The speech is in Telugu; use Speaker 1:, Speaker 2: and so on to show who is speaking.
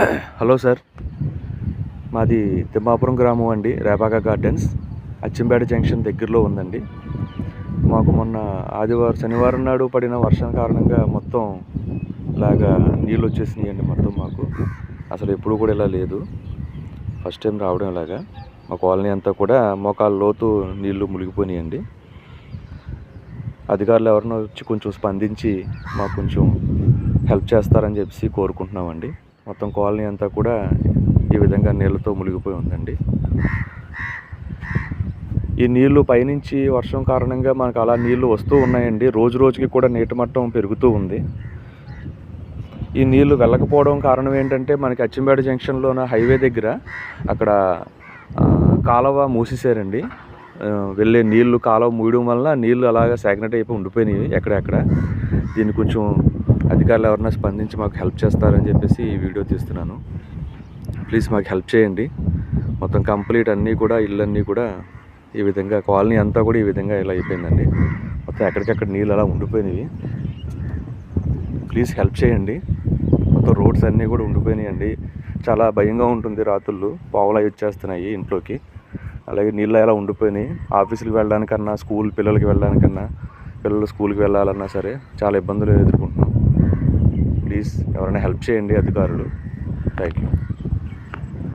Speaker 1: హలో సార్, మాది తిమ్మాపురం గ్రామం అండి. రేపాక గార్డెన్స్ అచ్చంపేట జంక్షన్ దగ్గరలో ఉందండి. మాకు మొన్న శనివారం నాడు పడిన వర్షం కారణంగా మొత్తం ఇలాగా నీళ్ళు వచ్చేసినాయండి. మొత్తం మాకు అసలు ఎప్పుడు కూడా ఇలా లేదు, ఫస్ట్ టైం రావడం ఇలాగా. మా కాలనీ అంతా కూడా మోకాళ్ళ లోతు నీళ్లు మునిగిపోయినాయండి. అధికారులు ఎవరినో వచ్చి కొంచెం స్పందించి మాకు కొంచెం హెల్ప్ చేస్తారని చెప్పి కోరుకుంటున్నామండి. మొత్తం కాలనీ అంతా కూడా ఈ విధంగా నీళ్ళతో మునిగిపోయి ఉందండి. ఈ నీళ్లు పైనుంచి వర్షం కారణంగా మనకు అలా నీళ్లు వస్తూ ఉన్నాయండి. రోజు రోజుకి కూడా నీటి మట్టం పెరుగుతూ ఉంది. ఈ నీళ్లు వెళ్ళకపోవడం కారణం ఏంటంటే, మనకి అచ్చంపేట జంక్షన్లోన హైవే దగ్గర అక్కడ కాలువ మూసేశారండి. వెళ్ళే నీళ్లు కాలువ మూయడం వల్ల నీళ్లు అలాగా స్టాగ్నెట్ అయిపోయి ఉండిపోయినాయి ఎక్కడెక్కడ. దీన్ని కొంచెం అధికారులు ఎవరైనా స్పందించి మాకు హెల్ప్ చేస్తారని చెప్పేసి ఈ వీడియో తీస్తున్నాను. ప్లీజ్ మాకు హెల్ప్ చేయండి. మొత్తం కంప్లీట్ అన్నీ కూడా ఇళ్ళన్నీ కూడా ఈ విధంగా, కాలనీ అంతా కూడా ఈ విధంగా ఇలా అయిపోయిందండి. మొత్తం ఎక్కడికక్కడ నీళ్ళు అలా ఉండిపోయినాయి. ప్లీజ్ హెల్ప్ చేయండి. మొత్తం రోడ్స్ అన్నీ కూడా ఉండిపోయినాయండి. చాలా భయంగా ఉంటుంది. రాత్రుళ్ళు పావులు వచ్చేస్తున్నాయి ఇంట్లోకి. అలాగే నీళ్ళు ఎలా ఉండిపోయినాయి. ఆఫీసులకు వెళ్ళడానికన్నా, పిల్లలకి వెళ్ళడానికన్నా, పిల్లలు స్కూల్కి వెళ్ళాలన్నా సరే చాలా ఇబ్బందులు ఎదుర్కొంటున్నాం. ప్లీజ్ ఎవరైనా హెల్ప్ చేయండి అధికారులు. Thank you.